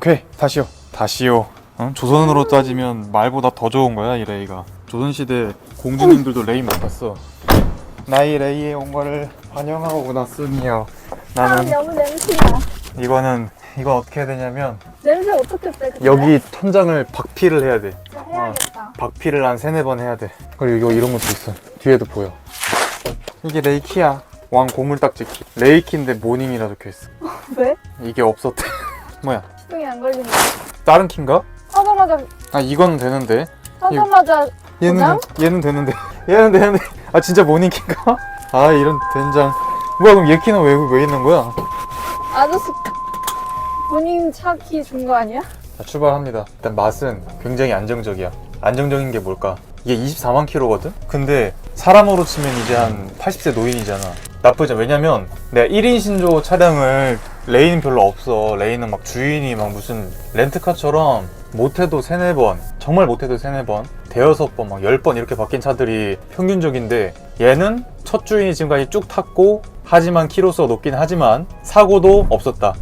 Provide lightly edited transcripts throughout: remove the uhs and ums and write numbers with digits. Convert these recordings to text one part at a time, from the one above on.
오케이, 다시요. 응? 조선으로 따지면 말보다 더 좋은 거야, 이 레이가. 조선시대 공주님들도 레이 못 봤어. 나이 레이에 온 거를 환영하고 났으니요. 나는 너무 냄새나. 이건 어떻게 해야 되냐면 냄새 어떻게 빼? 근데? 여기 천장을 박피를 해야 돼. 해야겠다. 박피를 한 3-4번 해야 돼. 그리고 이런 것도 있어. 뒤에도 보여. 이게 레이키야. 왕 고물딱지 키. 레이키인데 모닝이라 적혀있어. 왜? 이게 없었대. 뭐야? 시동이 안 걸리네. 다른 키인가? 하자마자 아, 이건 되는데. 얘는 되는데. 얘는 되는데. 아, 진짜 모닝키인가? 아, 이런 된장. 뭐야, 그럼 얘 키는 왜 있는 거야? 아저씨 본인 차 키 준 거 아니야? 자, 출발합니다. 일단 맛은 굉장히 안정적이야. 안정적인 게 뭘까? 이게 24만 킬로거든? 근데 사람으로 치면 이제 한 80세 노인이잖아. 나쁘지 않아. 왜냐면 내가 1인 신조 차량을 레이는 별로 없어. 레이는 막 주인이 막 무슨 렌트카처럼 못해도 3-4번, 정말 못해도 3-4번, 대여섯 번, 막 10번 이렇게 바뀐 차들이 평균적인데, 얘는 첫 주인이 지금까지 쭉 탔고, 하지만 키로수가 높긴 하지만 사고도 없었다.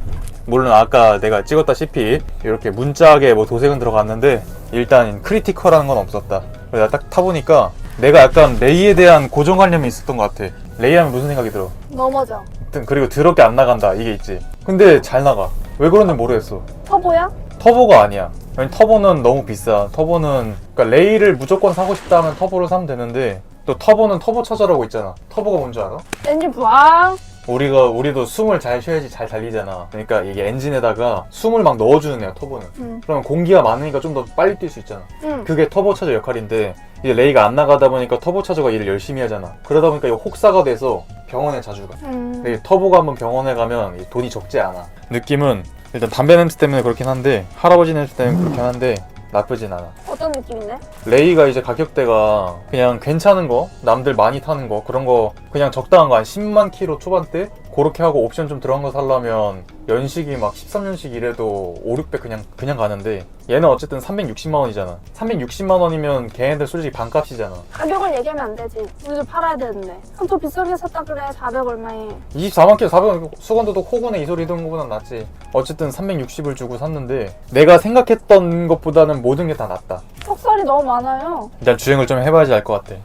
물론 아까 내가 찍었다시피 이렇게 문짝에 뭐 도색은 들어갔는데 일단 크리티컬한 건 없었다. 그래서 딱 타보니까 내가 약간 레이에 대한 고정관념이 있었던 것 같아. 레이 하면 무슨 생각이 들어? 넘어져. 그리고 더럽게 안 나간다, 이게 있지. 근데 잘 나가. 왜 그런지 모르겠어. 터보야? 터보가 아니야. 아니, 터보는 너무 비싸. 터보는, 그러니까 레이를 무조건 사고 싶다 하면 터보를 사면 되는데, 또 터보는 터보 차저라고 있잖아. 터보가 뭔지 알아? 엔진 부항. 우리도 숨을 잘 쉬어야지 잘 달리잖아. 그러니까 이게 엔진에다가 숨을 막 넣어주는 애야, 터보는. 그러면 공기가 많으니까 좀 더 빨리 뛸 수 있잖아. 그게 터보 차저 역할인데, 이제 레이가 안 나가다 보니까 터보 차저가 일을 열심히 하잖아. 그러다 보니까 이거 혹사가 돼서 병원에 자주 가. 근데 터보가 한번 병원에 가면 돈이 적지 않아. 느낌은 일단 담배 냄새 때문에 그렇긴 한데, 할아버지 냄새 때문에 그렇긴 한데 나쁘진 않아. 어떤 느낌인데? 레이가 이제 가격대가 그냥 괜찮은 거, 남들 많이 타는 거, 그런 거 그냥 적당한 거 한 10만 킬로 초반대? 그렇게 하고 옵션 좀 들어간 거 사려면 연식이 막 13년식 이래도 5-600 그냥 가는데, 얘는 어쨌든 360만 원이잖아. 360만 원이면 걔네들 솔직히 반값이잖아. 가격을 얘기하면 안 되지. 우리도 팔아야 되는데. 그럼 더 비싸게 샀다 그래. 400 얼마에. 24만 킬로 400, 수건도 호구네 이 소리 듣는 것보단 낫지. 어쨌든 360을 주고 샀는데 내가 생각했던 것보다는 모든 게 다 낫다. 턱살이 너무 많아요. 일단 주행을 좀 해봐야지 알 것 같아.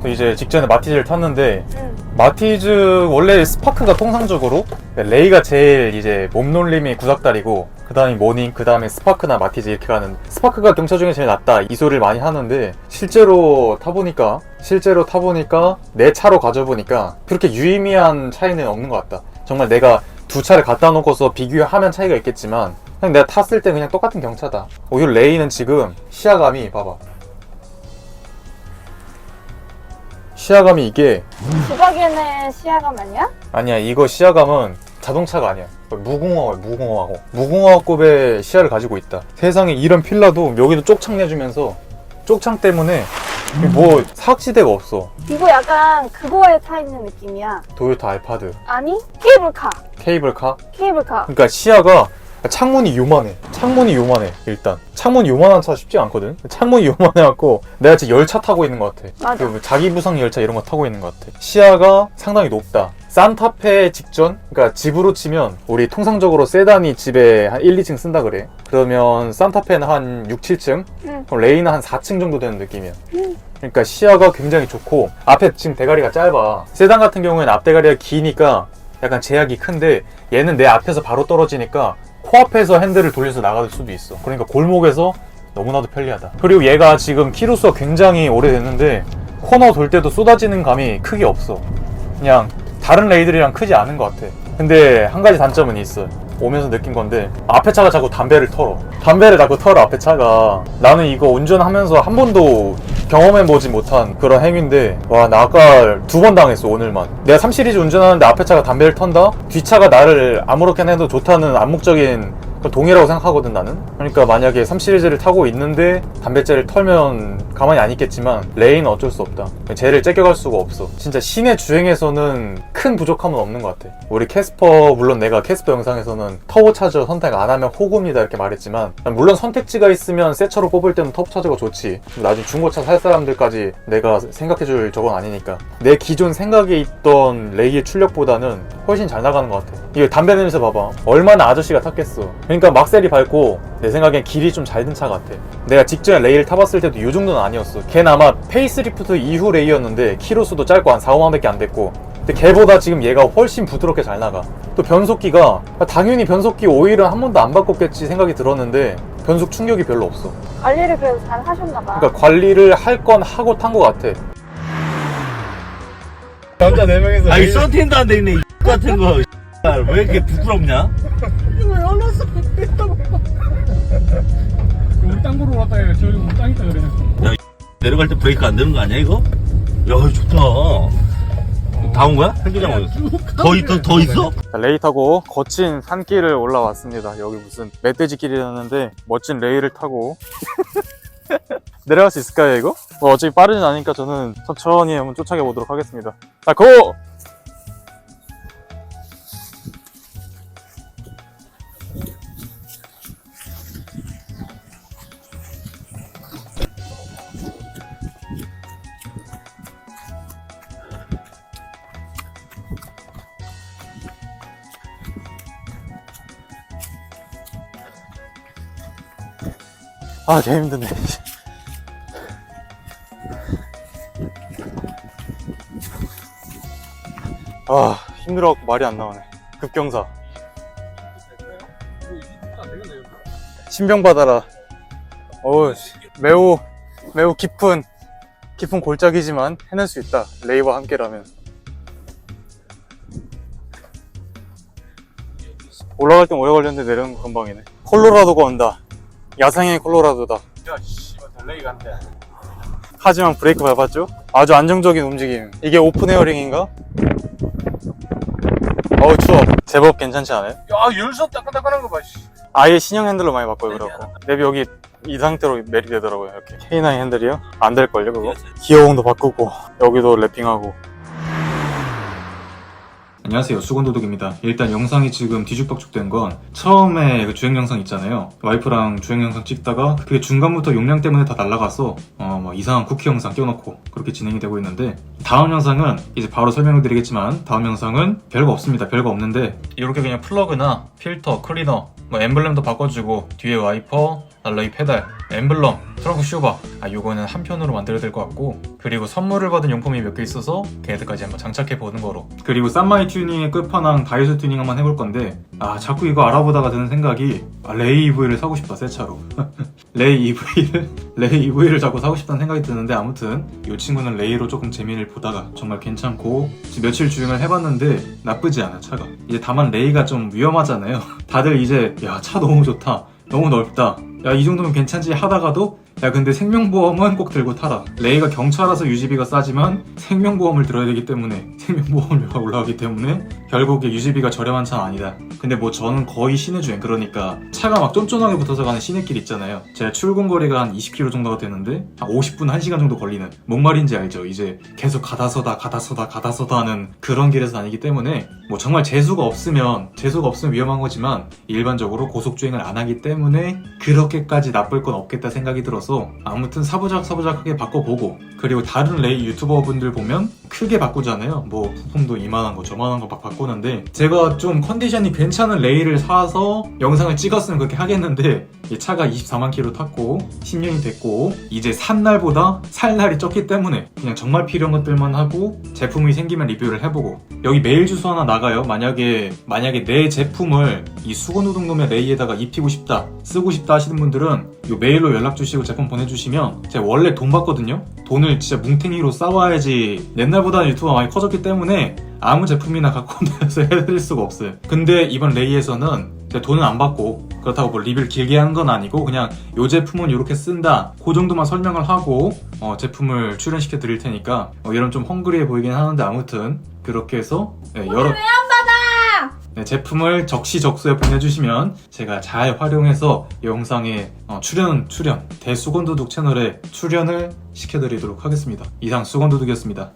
이제 직전에 마티즈를 탔는데, 마티즈 원래 스파크가 통상적으로 레이가 제일 이제 몸놀림이 구닥다리고, 그 다음이 모닝, 그 다음에 스파크나 마티즈 이렇게 가는, 스파크가 경차 중에 제일 낫다 이 소리를 많이 하는데, 실제로 타보니까 내 차로 가져보니까 그렇게 유의미한 차이는 없는 것 같다. 정말 내가 두 차를 갖다 놓고서 비교하면 차이가 있겠지만 그냥 내가 탔을 때 그냥 똑같은 경차다. 오히려 레이는 지금 시야감이 봐봐. 시야감이 이게 지박엔의 시야감 아니야? 아니야. 이거 시야감은 자동차가 아니야. 무궁화급의 시야를 가지고 있다. 세상에 이런 필라도 여기도 쪽창 내주면서, 쪽창 때문에 뭐 사각지대가 없어. 이거 약간 그거에 타 있는 느낌이야. 도요타 알파드, 아니? 케이블카. 케이블카. 케이블카. 그러니까 시야가 창문이 요만해. 일단 창문이 요만한 차 쉽지 않거든. 창문이 요만해갖고 내가 지금 열차 타고 있는 것 같아. 맞아. 그 자기 부상 열차 이런 거 타고 있는 것 같아. 시야가 상당히 높다. 산타페 직전? 그러니까 집으로 치면 우리 통상적으로 세단이 집에 한 1-2층 쓴다 그래. 그러면 산타페는 한 6-7층? 그럼 레이는 한 4층 정도 되는 느낌이야. 그러니까 시야가 굉장히 좋고, 앞에 지금 대가리가 짧아. 세단 같은 경우에는 앞대가리가 기니까 약간 제약이 큰데, 얘는 내 앞에서 바로 떨어지니까 코앞에서 핸들을 돌려서 나갈 수도 있어. 그러니까 골목에서 너무나도 편리하다. 그리고 얘가 지금 키로수가 굉장히 오래됐는데 코너 돌 때도 쏟아지는 감이 크게 없어. 그냥 다른 레이들이랑 크지 않은 것 같아. 근데 한 가지 단점은 있어. 오면서 느낀 건데, 앞에 차가 자꾸 담배를 털어. 앞에 차가. 나는 이거 운전하면서 한 번도 경험해보지 못한 그런 행위인데, 와, 나 아까 2번 당했어, 오늘만. 내가 3시리즈 운전하는데 앞에 차가 담배를 턴다? 뒷차가 나를 아무렇게나 해도 좋다는 암묵적인 그 동의라고 생각하거든 나는. 그러니까 만약에 3 시리즈를 타고 있는데 담배째를 털면 가만히 안 있겠지만 레이는 어쩔 수 없다. 쟤를 째껴갈 수가 없어. 진짜 시내 주행에서는 큰 부족함은 없는 것 같아. 우리 캐스퍼, 물론 내가 캐스퍼 영상에서는 터보차저 선택 안 하면 호구입니다 이렇게 말했지만, 물론 선택지가 있으면 새 차로 뽑을 때는 터보차저가 좋지. 나중에 중고차 살 사람들까지 내가 생각해줄 저건 아니니까. 내 기존 생각에 있던 레이의 출력보다는 훨씬 잘 나가는 것 같아. 이거 담배 냄새 봐봐. 얼마나 아저씨가 탔겠어. 그러니까 막셀이 밟고 내 생각엔 길이 좀 잘 든 차 같아. 내가 직전에 레이를 타봤을 때도 이 정도는 아니었어. 걔는 아마 페이스리프트 이후 레이였는데 키로수도 짧고 한 4, 5만 밖에 안 됐고, 근데 걔보다 지금 얘가 훨씬 부드럽게 잘 나가. 또 변속기가, 당연히 변속기 오일은 한 번도 안 바꿨겠지 생각이 들었는데 변속 충격이 별로 없어. 관리를 그래도 잘 하셨나봐. 그러니까 관리를 할 건 하고 탄 것 같아. 남자 4명에서 아니 썬팅도 안 돼 있네 이 같은 거. 왜 이렇게 부끄럽냐? 우리 땅 보러 왔다 해. 저기 우리 땅 있다 그래. 내려갈 때 브레이크 안 되는 거 아니야 이거? 야 이거 좋다. 다 온 거야? 헬기장 어디? 더 있어? 레이 타고 거친 산길을 올라왔습니다. 여기 무슨 멧돼지길이라는데 멋진 레이를 타고 내려갈 수 있을까요 이거? 뭐 어차피 빠르진 않으니까 저는 천천히 한번 쫓아가 보도록 하겠습니다. 자, 고! 아, 개 힘드네. 아, 힘들어갖고 말이 안 나오네. 급경사. 신병 받아라. 어우, 매우 깊은 골짜기지만 해낼 수 있다. 레이와 함께라면. 올라갈 땐 오래 걸렸는데 내려오는 건 금방이네. 콜로라도가 온다. 야생의 콜로라도다. 야, 씨발, 레이가 안 돼. 하지만 브레이크 밟았죠? 아주 안정적인 움직임. 이게 오픈 에어링인가? 어우, 추워. 제법 괜찮지 않아요? 야, 열수 따끈따끈한 거 봐, 씨. 아예 신형 핸들로 많이 바꿔요. 그래갖고 랩이 여기 이 상태로 매립되더라고요. 이렇게 K9 핸들이요? 안 될걸요 그거? 기어봉도 바꾸고 여기도 랩핑하고. 안녕하세요, 수건도둑입니다. 일단 영상이 지금 뒤죽박죽된 건 처음에 그 주행 영상 있잖아요. 와이프랑 주행 영상 찍다가 그게 중간부터 용량 때문에 다 날라가서 뭐 이상한 쿠키 영상 껴놓고 그렇게 진행이 되고 있는데, 다음 영상은 이제 바로 설명을 드리겠지만 다음 영상은 별거 없습니다. 별거 없는데 이렇게 그냥 플러그나 필터, 클리너, 뭐 엠블렘도 바꿔주고 뒤에 와이퍼, 알로이 페달, 엠블럼, 트렁크 슈바, 요거는 한 편으로 만들어야 될 것 같고, 그리고 선물을 받은 용품이 몇 개 있어서 걔네들까지 한번 장착해 보는 거로, 그리고 싼마이 튜닝의 끝판왕 다이소 튜닝 한번 해볼 건데, 자꾸 이거 알아보다가 드는 생각이 레이 EV를 사고 싶다. 새 차로 레이 EV를 자꾸 사고 싶다는 생각이 드는데, 아무튼 이 친구는 레이로 조금 재미를 보다가 정말 괜찮고 지금 며칠 주행을 해봤는데 나쁘지 않아 차가. 이제 다만 레이가 좀 위험하잖아요. 다들 이제 야, 차 너무 좋다, 너무 넓다, 야, 이 정도면 괜찮지 하다가도 야, 근데 생명보험은 꼭 들고 타라. 레이가 경차라서 유지비가 싸지만 생명보험을 들어야 되기 때문에, 생명보험료가 올라가기 때문에 결국에 유지비가 저렴한 차는 아니다. 근데 뭐 저는 거의 시내주행, 그러니까 차가 막 쫀쫀하게 붙어서 가는 시내길 있잖아요. 제가 출근거리가 한 20km 정도가 되는데 한 50분, 1시간 정도 걸리는, 뭔 말인지 알죠? 이제 계속 가다서다 하는 그런 길에서 다니기 때문에 뭐 정말 재수가 없으면 위험한 거지만 일반적으로 고속주행을 안 하기 때문에 그렇게까지 나쁠 건 없겠다 생각이 들어서 아무튼 사부작하게 바꿔보고, 그리고 다른 레이 유튜버 분들 보면 크게 바꾸잖아요. 뭐 부품도 이만한 거 저만한 거 막 바꾸는데, 제가 좀 컨디션이 괜찮은 레이를 사서 영상을 찍었으면 그렇게 하겠는데, 이 차가 24만 킬로 탔고 10년이 됐고 이제 산 날보다 살 날이 적기 때문에 그냥 정말 필요한 것들만 하고 제품이 생기면 리뷰를 해보고, 여기 메일 주소 하나 나가요. 만약에 내 제품을 이 수건노동놈의 레이에다가 입히고 싶다, 쓰고 싶다 하시는 분들은 이 메일로 연락 주시고 제품 보내주시면 제가 원래 돈 받거든요. 돈을 진짜 뭉탱이로 쌓아야지. 옛날보다는 유튜브가 많이 커졌기 때문에 아무 제품이나 갖고 내서 해드릴 수가 없어요. 근데 이번 레이에서는 제가 돈은 안 받고, 그렇다고 뭐 리뷰를 길게 하는 건 아니고 그냥 이 제품은 이렇게 쓴다, 그 정도만 설명을 하고 제품을 출연시켜 드릴 테니까 이런 좀 헝그리해 보이긴 하는데, 아무튼 그렇게 해서 네, 제품을 적시적소에 보내주시면 제가 잘 활용해서 영상에 출연 대수건도둑 채널에 출연을 시켜드리도록 하겠습니다. 이상 수건도둑이었습니다.